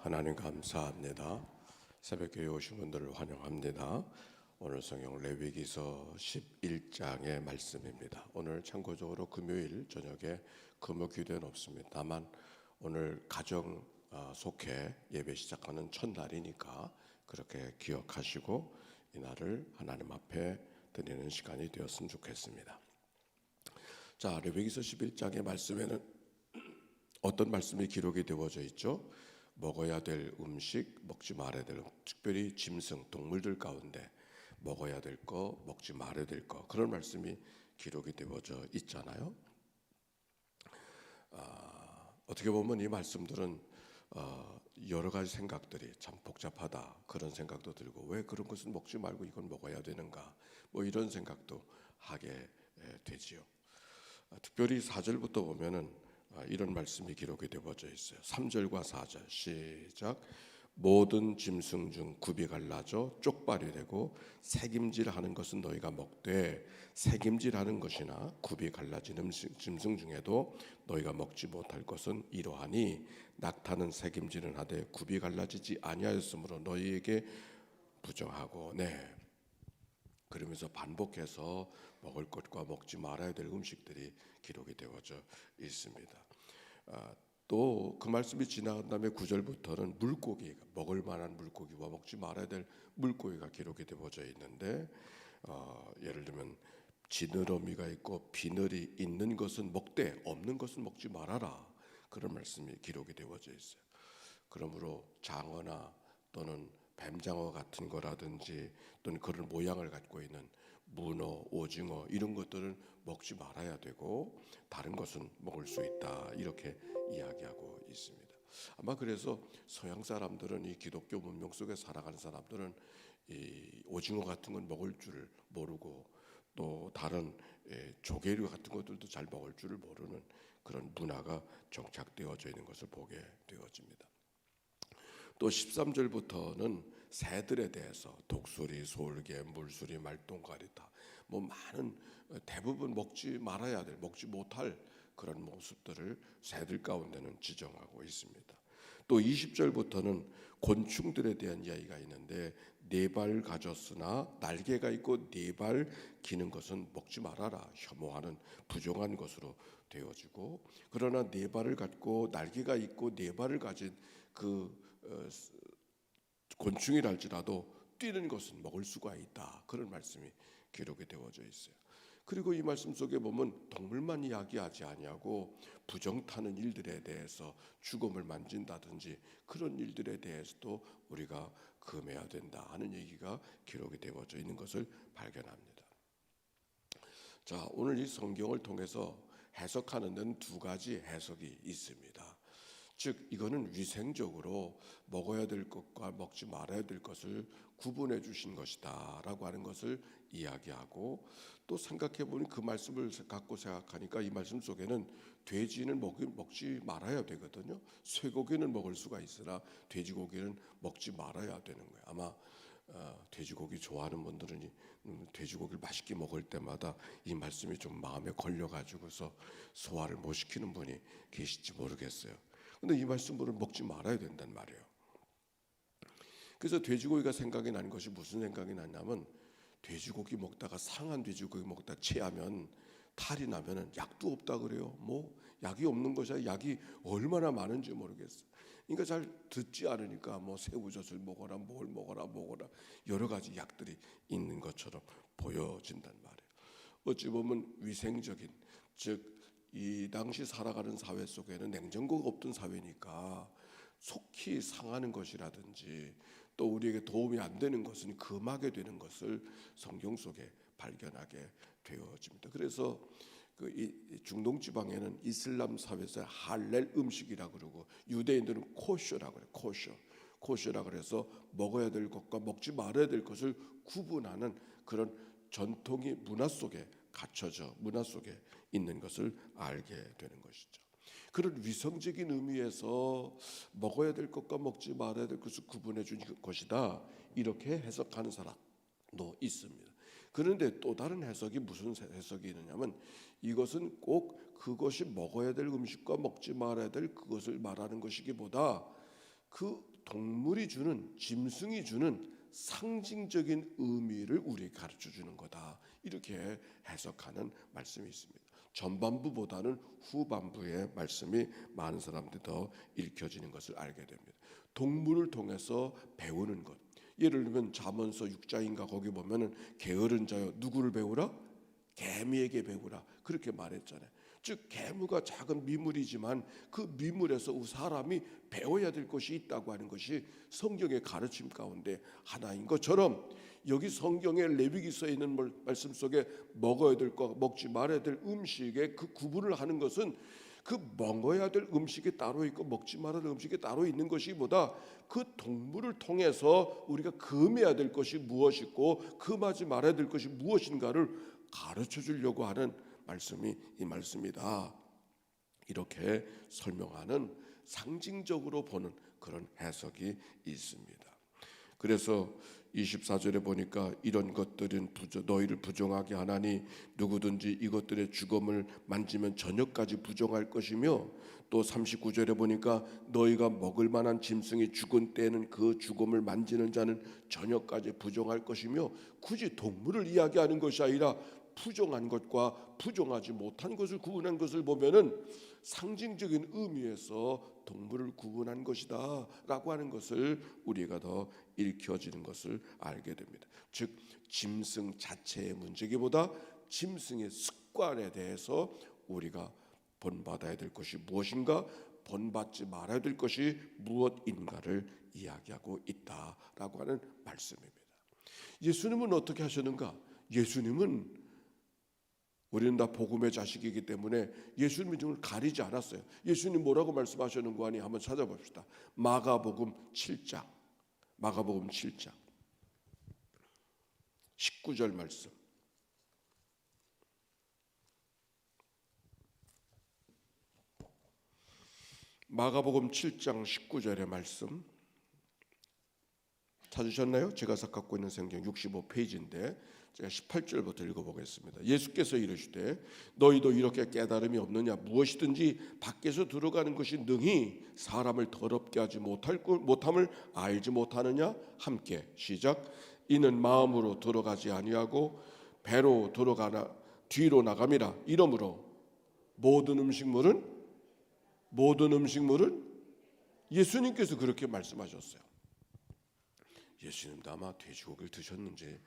하나님 감사합니다. 새벽교회 오신 분들을 환영합니다. 오늘 성경 레위기서 11장의 말씀입니다. 오늘 참고적으로 금요일 저녁에 금요기도는 없습니다. 다만 오늘 가정 속회 예배 시작하는 첫날이니까 그렇게 기억하시고 이 날을 하나님 앞에 드리는 시간이 되었으면 좋겠습니다. 자, 레위기서 11장의 말씀에는 어떤 말씀이 기록이 되어져 있죠? 먹어야 될 음식, 먹지 말아야 될 특별히 짐승, 동물들 가운데 먹어야 될 거, 먹지 말아야 될 거, 그런 말씀이 기록이 되어져 있잖아요. 어떻게 보면 이 말씀들은 여러 가지 생각들이 참 복잡하다, 그런 생각도 들고, 왜 그런 것은 먹지 말고 이건 먹어야 되는가, 뭐 이런 생각도 하게 되지요. 특별히 4절부터 보면은 이런 말씀이 기록이 되어져 있어요. 3절과 4절 시작. 모든 짐승 중 굽이 갈라져 쪽발이 되고 새김질하는 것은 너희가 먹되 새김질하는 것이나 굽이 갈라진 짐승 중에도 너희가 먹지 못할 것은 이러하니 낙타는 새김질은 하되 굽이 갈라지지 아니하였으므로 너희에게 부정하고. 그러면서 반복해서 먹을 것과 먹지 말아야 될 음식들이 기록이 되어져 있습니다. 또 그 말씀이 지나간 다음에 9절부터는 물고기가 먹을 만한 물고기와 먹지 말아야 될 물고기가 기록이 되어져 있는데 예를 들면 지느러미가 있고 비늘이 있는 것은 먹되 없는 것은 먹지 말아라, 그런 말씀이 기록이 되어져 있어요. 그러므로 장어나 또는 뱀장어 같은 거라든지 또는 그런 모양을 갖고 있는 문어, 오징어 이런 것들은 먹지 말아야 되고 다른 것은 먹을 수 있다, 이렇게 이야기하고 있습니다. 아마 그래서 서양 사람들은, 이 기독교 문명 속에 살아가는 사람들은 이 오징어 같은 건 먹을 줄을 모르고 또 다른 조개류 같은 것들도 잘 먹을 줄을 모르는 그런 문화가 정착되어져 있는 것을 보게 되어집니다. 또 13절부터는 새들에 대해서 독수리, 솔개, 물수리, 말똥가리 다 뭐 많은 대부분 먹지 말아야 될, 먹지 못할 그런 모습들을 새들 가운데는 지정하고 있습니다. 또 20절부터는 곤충들에 대한 이야기가 있는데 네 발 가졌으나 날개가 있고 네 발 기는 것은 먹지 말아라, 혐오하는 부정한 것으로 되어지고, 그러나 네 발을 갖고 날개가 있고 네 발을 가진 그 곤충이랄지라도 뛰는 것은 먹을 수가 있다, 그런 말씀이 기록이 되어져 있어요. 그리고 이 말씀 속에 보면 동물만 이야기하지 아니하고 부정 타는 일들에 대해서 죽음을 만진다든지 그런 일들에 대해서도 우리가 금해야 된다 하는 얘기가 기록이 되어져 있는 것을 발견합니다. 자, 오늘 이 성경을 통해서 해석하는 데는 두 가지 해석이 있습니다. 즉 이거는 위생적으로 먹어야 될 것과 먹지 말아야 될 것을 구분해 주신 것이다 라고 하는 것을 이야기하고, 또 생각해 보니 그 말씀을 갖고 생각하니까 이 말씀 속에는 돼지는 먹지 말아야 되거든요. 쇠고기는 먹을 수가 있으나 돼지고기는 먹지 말아야 되는 거예요. 아마 돼지고기 좋아하는 분들은 돼지고기를 맛있게 먹을 때마다 이 말씀이 좀 마음에 걸려가지고서 소화를 못 시키는 분이 계실지 모르겠어요. 근데 이 말씀을 먹지 말아야 된단 말이에요. 그래서 돼지고기가 생각이 나는 것이 무슨 생각이 나냐면, 돼지고기 먹다가 상한 돼지고기 먹다가 체하면 탈이 나면은 약도 없다 그래요. 뭐 약이 없는 것이 약이 얼마나 많은지 모르겠어요. 그러니까 잘 듣지 않으니까 뭐 새우젓을 먹어라, 뭘 먹어라 여러 가지 약들이 있는 것처럼 보여진단 말이에요. 어찌 보면 위생적인, 즉 이 당시 살아가는 사회 속에는 냉장고가 없던 사회니까 속히 상하는 것이라든지 또 우리에게 도움이 안 되는 것은 금하게 되는 것을 성경 속에 발견하게 되어집니다. 그래서 이 중동 지방에는 이슬람 사회에서 할렐 음식이라 그러고 유대인들은 코셔라 그래요. 코셔라 그래서 먹어야 될 것과 먹지 말아야 될 것을 구분하는 그런 전통이 문화 속에 갖춰져 문화 속에 있는 것을 알게 되는 것이죠. 그런 위성적인 의미에서 먹어야 될 것과 먹지 말아야 될 것을 구분해 준 것이다, 이렇게 해석하는 사람도 있습니다. 그런데 또 다른 해석이 무슨 해석이 있느냐면, 이것은 꼭 그것이 먹어야 될 음식과 먹지 말아야 될 그것을 말하는 것이기보다 그 동물이 주는, 짐승이 주는 상징적인 의미를 우리에게 가르쳐 주는 거다. 이렇게 해석하는 말씀이 있습니다. 전반부보다는 후반부의 말씀이 많은 사람들이 더 읽혀지는 것을 알게 됩니다. 동물을 통해서 배우는 것. 예를 들면 잠언서 6장인가 거기 보면은 게으른 자여 누구를 배우라? 개미에게 배우라. 그렇게 말했잖아요. 즉 개미가 작은 미물이지만 그 미물에서 사람이 배워야 될 것이 있다고 하는 것이 성경의 가르침 가운데 하나인 것처럼, 여기 성경의 레위기서에 있는 말씀 속에 먹어야 될 것, 먹지 말아야 될 음식의 그 구분을 하는 것은 그 먹어야 될 음식이 따로 있고 먹지 말아야 될 음식이 따로 있는 것이보다 그 동물을 통해서 우리가 금해야 될 것이 무엇이고 금하지 말아야 될 것이 무엇인가를 가르쳐 주려고 하는 말씀이 이 말씀이다. 이렇게 설명하는, 상징적으로 보는 그런 해석이 있습니다. 그래서 24절에 보니까 이런 것들은 너희를 부정하게 하나니 누구든지 이것들의 죽음을 만지면 저녁까지 부정할 것이며, 또 39절에 보니까 너희가 먹을 만한 짐승이 죽은 때에는 그 죽음을 만지는 자는 저녁까지 부정할 것이며, 굳이 동물을 이야기하는 것이 아니라 부정한 것과 부정하지 못한 것을 구분한 것을 보면은 상징적인 의미에서 동물을 구분한 것이다 라고 하는 것을 우리가 더 읽혀지는 것을 알게 됩니다. 즉 짐승 자체의 문제기보다 짐승의 습관에 대해서 우리가 본받아야 될 것이 무엇인가, 본받지 말아야 될 것이 무엇인가를 이야기하고 있다라고 하는 말씀입니다. 예수님은 어떻게 하셨는가? 예수님은, 우리는 다 복음의 자식이기 때문에 예수님이 좀 가리지 않았어요. 예수님 뭐라고 말씀하시는 거 아니? 한번 찾아봅시다. 마가복음 7장 19절 말씀. 마가복음 7장 19절의 말씀 찾으셨나요? 제가 갖고 있는 성경 65페이지인데 제가 18절부터 읽어보겠습니다. 예수께서 이르시되 너희도 이렇게 깨달음이 없느냐? 무엇이든지 밖에서 들어가는 것이 능히 사람을 더럽게 하지 못함을 알지 못하느냐? 함께 시작. 이는 마음으로 들어가지 아니하고 배로 들어가나 뒤로 나감이라. 이러므로 모든 음식물은 예수님께서 그렇게 말씀하셨어요. 예수님도 아마 돼지고기를 드셨는지,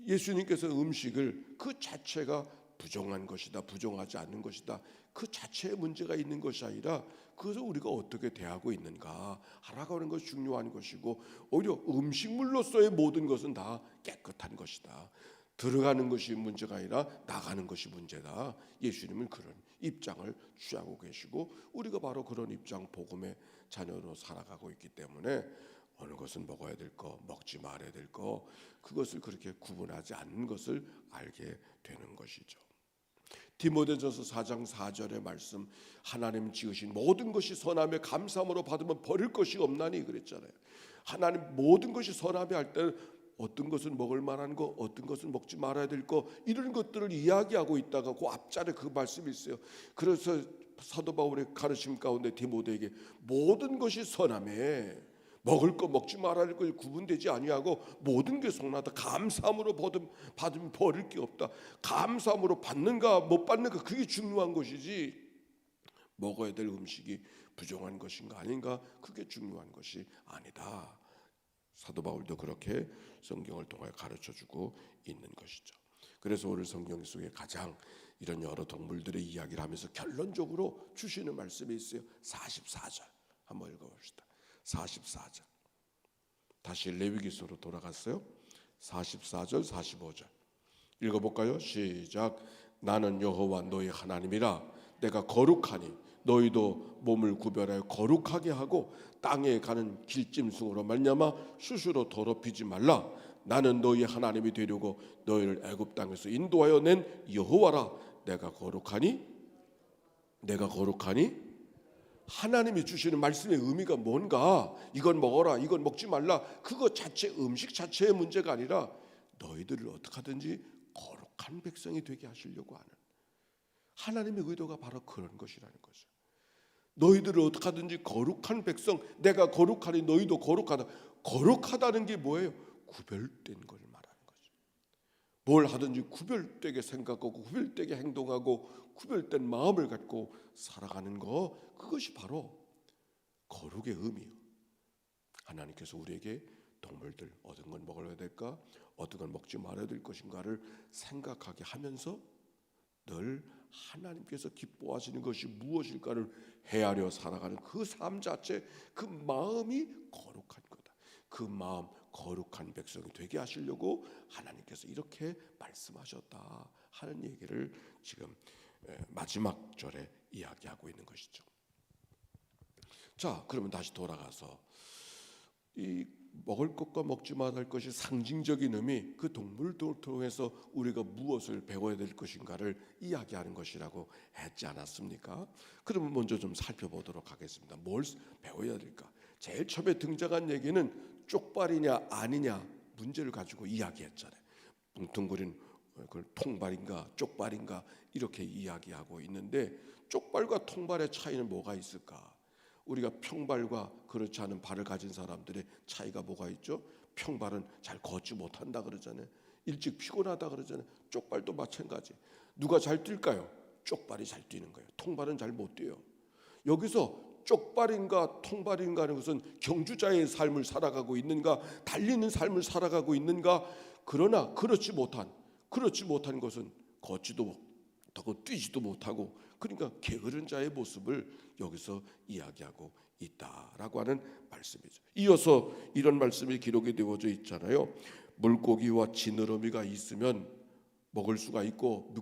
예수님께서 음식을 그 자체가 부정한 것이다, 부정하지 않는 것이다, 그 자체에 문제가 있는 것이 아니라 그것을 우리가 어떻게 대하고 있는가 하라고 하는 것이 중요한 것이고, 오히려 음식물로서의 모든 것은 다 깨끗한 것이다, 들어가는 것이 문제가 아니라 나가는 것이 문제다. 예수님은 그런 입장을 취하고 계시고 우리가 바로 그런 입장, 복음의 자녀로 살아가고 있기 때문에 어느 것은 먹어야 될 거, 먹지 말아야 될 거, 그것을 그렇게 구분하지 않는 것을 알게 되는 것이죠. 디모데전서 4장 4절의 말씀, 하나님 지으신 모든 것이 선하며 감사함으로 받으면 버릴 것이 없나니 그랬잖아요. 하나님 모든 것이 선하며 할 때는 어떤 것은 먹을 만한 거, 어떤 것은 먹지 말아야 될 거, 이런 것들을 이야기하고 있다가 그 앞자리에 그 말씀이 있어요. 그래서 사도 바울의 가르침 가운데 디모데에게 모든 것이 선하며 먹을 거 먹지 말아야 할 것이 구분되지 아니하고 모든 게 선하다. 감사함으로 받으면 버릴 게 없다. 감사함으로 받는가 못 받는가 그게 중요한 것이지, 먹어야 될 음식이 부정한 것인가 아닌가 그게 중요한 것이 아니다. 사도 바울도 그렇게 성경을 통해 가르쳐주고 있는 것이죠. 그래서 오늘 성경 속에 가장 이런 여러 동물들의 이야기를 하면서 결론적으로 주시는 말씀이 있어요. 44절 한번 읽어봅시다. 44절 다시 레위기서로 돌아갔어요. 44절 45절 읽어볼까요? 시작. 나는 여호와 너희 하나님이라. 내가 거룩하니 너희도 몸을 구별하여 거룩하게 하고 땅에 가는 길짐승으로 말미암아 스스로 더럽히지 말라. 나는 너희 하나님이 되려고 너희를 애굽 땅에서 인도하여 낸 여호와라. 내가 거룩하니 하나님이 주시는 말씀의 의미가 뭔가, 이건 먹어라, 이건 먹지 말라, 그거 자체, 음식 자체의 문제가 아니라 너희들을 어떻게 하든지 거룩한 백성이 되게 하시려고 하는 하나님의 의도가 바로 그런 것이라는 거죠. 너희들을 어떻게 하든지 거룩한 백성, 내가 거룩하니 너희도 거룩하다. 거룩하다는 게 뭐예요? 구별된 걸 말하는 거죠. 뭘 하든지 구별되게 생각하고 구별되게 행동하고 구별된 마음을 갖고 살아가는 거, 그것이 바로 거룩의 의미예요. 하나님께서 우리에게 동물들 어떤 걸 먹어야 될까, 어떤 걸 먹지 말아야 될 것인가를 생각하게 하면서 늘 하나님께서 기뻐하시는 것이 무엇일까를 헤아려 살아가는 그 삶 자체, 그 마음이 거룩한 거다. 그 마음, 거룩한 백성이 되게 하시려고 하나님께서 이렇게 말씀하셨다 하는 얘기를 지금 마지막 절에 이야기하고 있는 것이죠. 자, 그러면 다시 돌아가서 이 먹을 것과 먹지 말아야 할 것이 상징적인 의미, 그 동물을 통해서 우리가 무엇을 배워야 될 것인가를 이야기하는 것이라고 했지 않았습니까? 그러면 먼저 좀 살펴보도록 하겠습니다. 뭘 배워야 될까? 제일 처음에 등장한 얘기는 쪽발이냐 아니냐 문제를 가지고 이야기했잖아요. 뭉텅그린 그걸 통발인가 쪽발인가 이렇게 이야기하고 있는데, 쪽발과 통발의 차이는 뭐가 있을까? 우리가 평발과 그렇지 않은 발을 가진 사람들의 차이가 뭐가 있죠? 평발은 잘 걷지 못한다 그러잖아요. 일찍 피곤하다 그러잖아요. 쪽발도 마찬가지. 누가 잘 뛸까요? 쪽발이 잘 뛰는 거예요. 통발은 잘 못 뛰어요. 여기서 쪽발인가 통발인가 하는 것은 경주자의 삶을 살아가고 있는가, 달리는 삶을 살아가고 있는가. 그러나 그렇지 못한 것은 걷지도 못하고 뛰지도 못하고, 그러니까 게으른 자의 모습을 여기서 이야기하고 있다라고 하는 말씀이죠. 이어서 이런 말씀이 기록이 되어져 있잖아요. 물고기와 지느러미가 있으면 먹을 수가 있고,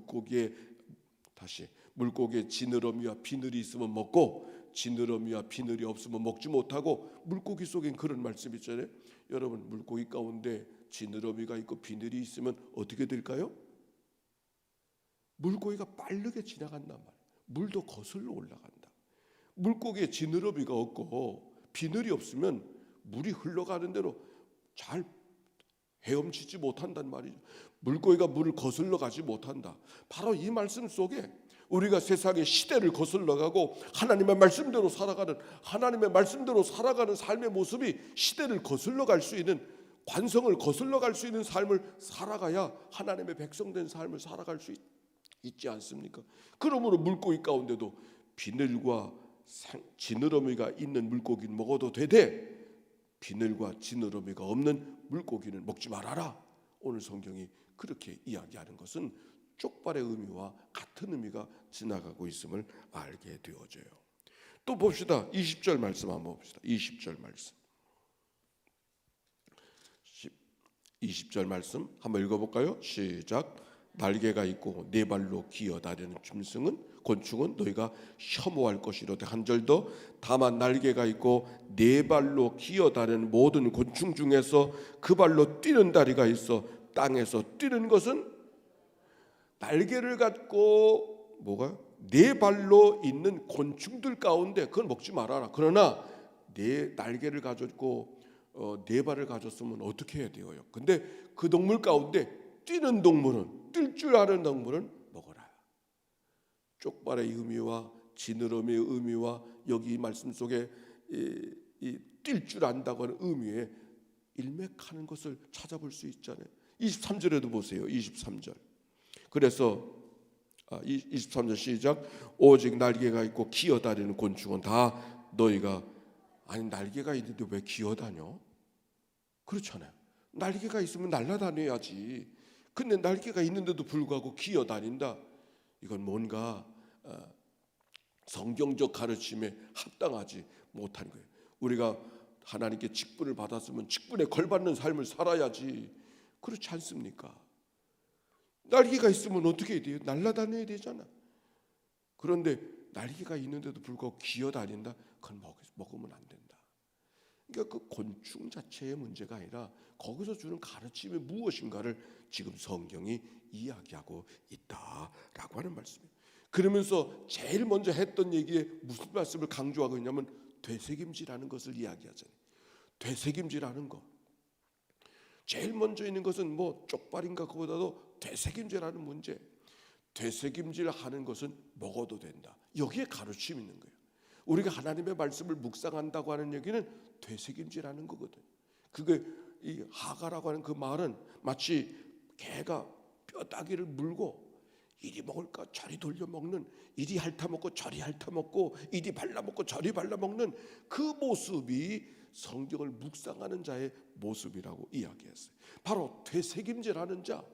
물고기에 지느러미와 비늘이 있으면 먹고, 지느러미와 비늘이 없으면 먹지 못하고, 물고기 속엔 그런 말씀이 있잖아요. 여러분, 물고기 가운데 지느러미가 있고 비늘이 있으면 어떻게 될까요? 물고기가 빠르게 지나간단 말이에요. 물도 거슬러 올라간다. 물고기에 지느러미가 없고 비늘이 없으면 물이 흘러가는 대로 잘 헤엄치지 못한단 말이죠. 물고기가 물을 거슬러 가지 못한다. 바로 이 말씀 속에 우리가 세상의 시대를 거슬러 가고 하나님의 말씀대로 살아가는 삶의 모습이 시대를 거슬러 갈 수 있는, 관성을 거슬러 갈 수 있는 삶을 살아가야 하나님의 백성된 삶을 살아갈 수 있지 않습니까? 그러므로 물고기 가운데도 비늘과 지느러미가 있는 물고기는 먹어도 되되, 비늘과 지느러미가 없는 물고기는 먹지 말아라. 오늘 성경이 그렇게 이야기하는 것은 쪽발의 의미와 같은 의미가 지나가고 있음을 알게 되어져요. 또 봅시다. 20절 말씀 한번 봅시다. 20절 말씀. 20절 말씀 한번 읽어볼까요? 시작. 날개가 있고 네 발로 기어다니는 곤충은 너희가 혐오할 것이로되, 한 절 더. 다만 날개가 있고 네 발로 기어다니는 모든 곤충 중에서 그 발로 뛰는 다리가 있어 땅에서 뛰는 것은, 날개를 갖고 네 발로 있는 곤충들 가운데 그건 먹지 말아라. 그러나 네 날개를 가졌고 네 발을 가졌으면 어떻게 해야 돼요? 근데 그 동물 가운데 뛰는 동물은, 뛸 줄 아는 동물은 먹어라. 쪽발의 의미와 지느러미의 의미와 여기 말씀 속에 뛸 줄 안다고 하는 의미에 일맥하는 것을 찾아볼 수 있잖아요. 23절에도 보세요. 23절. 그래서 23절 시작. 오직 날개가 있고 기어다니는 곤충은 다 너희가, 아니 날개가 있는데 왜 기어다녀? 그렇잖아요. 날개가 있으면 날아다녀야지. 근데 날개가 있는데도 불구하고 기어다닌다. 이건 뭔가 성경적 가르침에 합당하지 못한 거예요. 우리가 하나님께 직분을 받았으면 직분에 걸받는 삶을 살아야지. 그렇지 않습니까? 날개가 있으면 어떻게 해야 돼요? 날아다녀야 되잖아. 그런데 날개가 있는데도 불구하고 기어다닌다? 그건 먹으면 안 된다. 그러니까 그 곤충 자체의 문제가 아니라 거기서 주는 가르침이 무엇인가를 지금 성경이 이야기하고 있다라고 하는 말씀이에요. 그러면서 제일 먼저 했던 얘기에 무슨 말씀을 강조하고 있냐면 되새김질하는 것을 이야기하잖아요. 되새김질하는 것. 제일 먼저 있는 것은 쪽발인가 그보다도 되새김질하는 문제. 되새김질하는 것은 먹어도 된다. 여기에 가르침이 있는 거예요. 우리가 하나님의 말씀을 묵상한다고 하는 얘기는 되새김질하는 거거든. 그게 이 하가라고 하는 그 말은 마치 개가 뼈다귀를 물고 이리 먹을까 저리 돌려 먹는, 이리 핥아 먹고 저리 핥아 먹고 이리 발라 먹고 저리 발라 먹는 그 모습이 성경을 묵상하는 자의 모습이라고 이야기했어요. 바로 되새김질하는 자,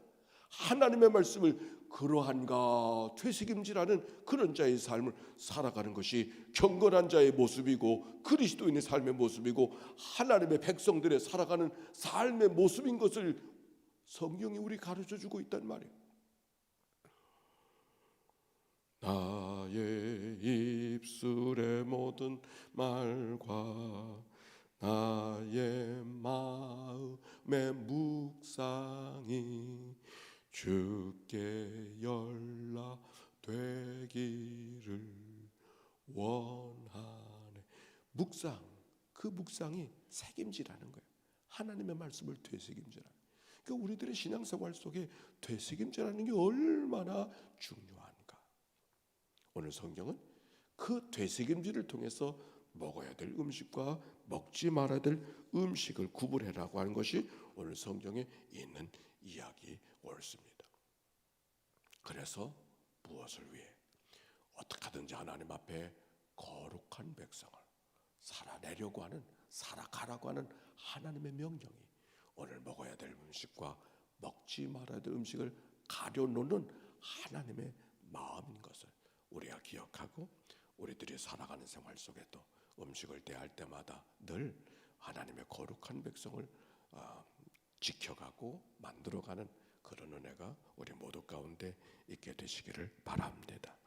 하나님의 말씀을 그러한가 되새김질하는 그런 자의 삶을 살아가는 것이 경건한 자의 모습이고 그리스도인의 삶의 모습이고 하나님의 백성들의 살아가는 삶의 모습인 것을 성경이 우리 가르쳐주고 있단 말이에요. 나의 입술의 모든 말과 나의 마음의 묵상이 주께 연락되기를 원하네. 묵상, 그 묵상이 새김질하는 거예요. 하나님의 말씀을 되새김질하는. 그러니까 우리들의 신앙생활 속에 되새김질하는 게 얼마나 중요한가. 오늘 성경은 그 되새김질을 통해서 먹어야 될 음식과 먹지 말아야 될 음식을 구분해라고 하는 것이 오늘 성경에 있는 이야기였습니다. 그래서 무엇을 위해 어떻게 하든지 하나님 앞에 거룩한 백성을 살아내려고 하는, 살아가라고 하는 하나님의 명령이 오늘 먹어야 될 음식과 먹지 말아야 될 음식을 가려놓는 하나님의 마음인 것을 우리가 기억하고 우리들이 살아가는 생활 속에도 음식을 대할 때마다 늘 하나님의 거룩한 백성을 지켜가고 만들어가는 그런 은혜가 우리 모두 가운데 있게 되시기를 바랍니다.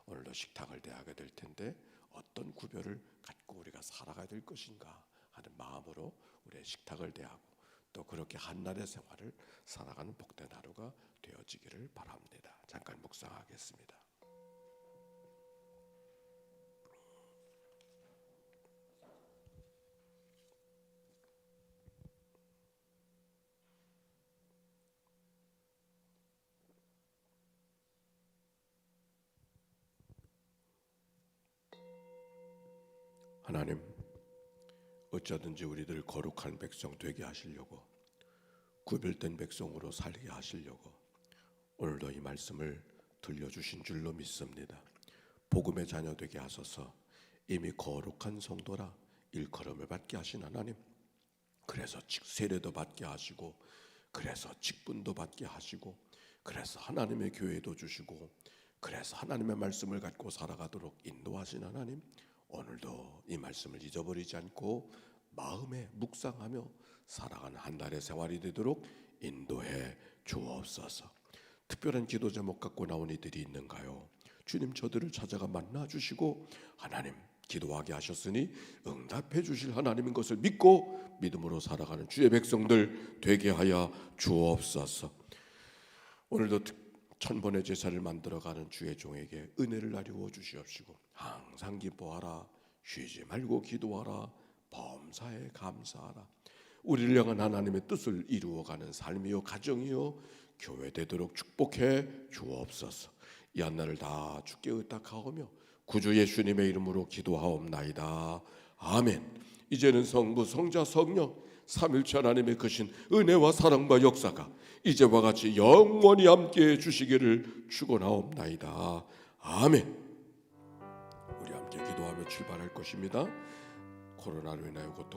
오늘도 식탁을 대하게 될 텐데 어떤 구별을 갖고 우리가 살아가야 될 것인가 하는 마음으로 우리의 식탁을 대하고 또 그렇게 한날의 생활을 살아가는 복된 하루가 되어지기를 바랍니다. 잠깐 묵상하겠습니다. 하나님, 어쩌든지 우리들 거룩한 백성 되게 하시려고, 구별된 백성으로 살게 하시려고 오늘도 이 말씀을 들려주신 줄로 믿습니다. 복음의 자녀 되게 하소서. 이미 거룩한 성도라 일컬음을 받게 하신 하나님, 그래서 세례도 받게 하시고, 그래서 직분도 받게 하시고, 그래서 하나님의 교회도 주시고, 그래서 하나님의 말씀을 갖고 살아가도록 인도하신 하나님, 오늘도 이 말씀을 잊어버리지 않고 마음에 묵상하며 살아가는 한 달의 생활이 되도록 인도해 주옵소서. 특별한 기도 제목 갖고 나온 이들이 있는가요? 주님, 저들을 찾아가 만나 주시고 하나님, 기도하게 하셨으니 응답해 주실 하나님인 것을 믿고 믿음으로 살아가는 주의 백성들 되게 하여 주옵소서. 오늘도 천번의 제사를 만들어가는 주의 종에게 은혜를 나누어 주시옵시고 항상 기뻐하라, 쉬지 말고 기도하라, 범사에 감사하라. 우리를 향한 하나님의 뜻을 이루어가는 삶이요 가정이요 교회 되도록 축복해 주옵소서. 이 한날을 다 주께 의탁하오며 구주 예수님의 이름으로 기도하옵나이다. 아멘. 이제는 성부, 성자, 성령 삼일체 하나님의 크신 은혜와 사랑과 역사가 이제와 같이 영원히 함께해 주시기를 축원하옵나이다. 아멘. 우리 함께 기도하며 출발할 것입니다. 코로나로 인하여 고통